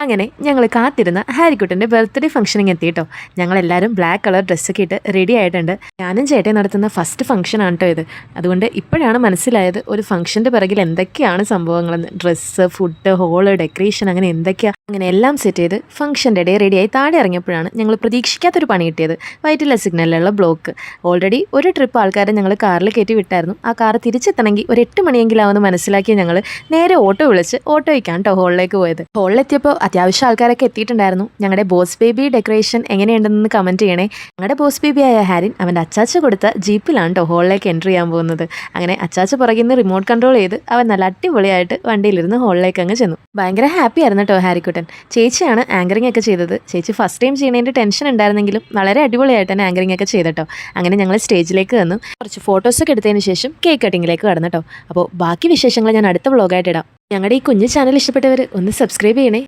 അങ്ങനെ ഞങ്ങൾ കാത്തിരുന്ന ഹാരിക്കുട്ടൻ്റെ ബർത്ത്ഡേ ഫംഗ്ഷനിങ് എത്തിയിട്ടോ. ഞങ്ങളെല്ലാവരും ബ്ലാക്ക് കളർ ഡ്രസ്സൊക്കെ ഇട്ട് റെഡി ആയിട്ടുണ്ട്. ഞാനും ചേട്ടൻ നടത്തുന്ന ഫസ്റ്റ് ഫംഗ്ഷൻ ആണ് കേട്ടോ ഇത്. അതുകൊണ്ട് ഇപ്പോഴാണ് മനസ്സിലായത് ഒരു ഫംഗ്ഷൻ്റെ പിറകിൽ എന്തൊക്കെയാണ് സംഭവങ്ങളെന്ന്. ഡ്രസ്സ്, ഫുഡ്, ഹോള്, ഡെക്കറേഷൻ, അങ്ങനെ എന്തൊക്കെയാണ്. അങ്ങനെ എല്ലാം സെറ്റ് ചെയ്ത് ഫംഗ്ഷൻ്റെ ഡേ റെഡിയായി താഴെ ഇറങ്ങിയപ്പോഴാണ് ഞങ്ങൾ പ്രതീക്ഷിക്കാത്തൊരു പണി കിട്ടിയത്. വൈറ്റില സിഗ്നലിലുള്ള ബ്ലോക്ക്. ഓൾറെഡി ഒരു ട്രിപ്പ് ആൾക്കാരെ ഞങ്ങൾ കാറിൽ കയറ്റി വിട്ടായിരുന്നു. ആ കാർ തിരിച്ചെത്തണമെങ്കിൽ ഒരു 8 മണിയെങ്കിലാവുമെന്ന് മനസ്സിലാക്കി ഞങ്ങൾ നേരെ ഓട്ടോ വിളിച്ച് ഓട്ടോയ്ക്കാണ് കേട്ടോ ഹോളിലേക്ക് പോയത്. ഹോളിലെത്തിയപ്പോൾ അത്യാവശ്യം ആൾക്കാരൊക്കെ എത്തിയിട്ടുണ്ടായിരുന്നു. ഞങ്ങളുടെ ബോസ് ബേബി ഡെക്കറേഷൻ എങ്ങനെയുണ്ടെന്ന് കമൻറ്റ് ചെയ്യണേ. ഞങ്ങളുടെ ബോസ് ബേബിയായ ഹാരിൻ അവൻ്റെ അച്ചാച്ച കൊടുത്ത ജീപ്പിലാണ് കേട്ടോ ഹോളിലേക്ക് എൻട്രി ചെയ്യാൻ പോകുന്നത്. അങ്ങനെ അച്ചാച്ച പുറകിൽ നിന്ന് റിമോട്ട് കൺട്രോൾ ചെയ്ത് അവൻ നല്ല അടിപൊളിയായിട്ട് വണ്ടിയിലിരുന്ന് ഹോളിലേക്ക് അങ്ങ് ചെന്നു. ഭയങ്കര ഹാപ്പി ആയിരുന്നു കേട്ടോ ഹാരിക്കുട്ടൻ. ചേച്ചിയാണ് ആങ്കറിംഗ് ഒക്കെ ചെയ്തത്. ചേച്ചി ഫസ്റ്റ് ടൈം ചെയ്യുന്നതിൻ്റെ ടെൻഷൻ ഉണ്ടായിരുന്നെങ്കിലും വളരെ അടിപൊളിയായിട്ട് തന്നെ ആങ്കറിംഗ് ഒക്കെ ചെയ്തിട്ടോ. അങ്ങനെ ഞങ്ങൾ സ്റ്റേജിലേക്ക് വന്നു. കുറച്ച് ഫോട്ടോസൊക്കെ എടുത്തതിന് ശേഷം കേക്ക് കട്ടിങ്ങിലേക്ക് കടന്നു കേട്ടോ. അപ്പോൾ ബാക്കി വിശേഷങ്ങൾ ഞാൻ അടുത്ത വ്ളോഗായിട്ട് ഇടാം. ഞങ്ങളുടെ ഈ കുഞ്ഞു ചാനൽ ഇഷ്ടപ്പെട്ടവർ ഒന്ന് സബ്സ്ക്രൈബ് ചെയ്യണേ.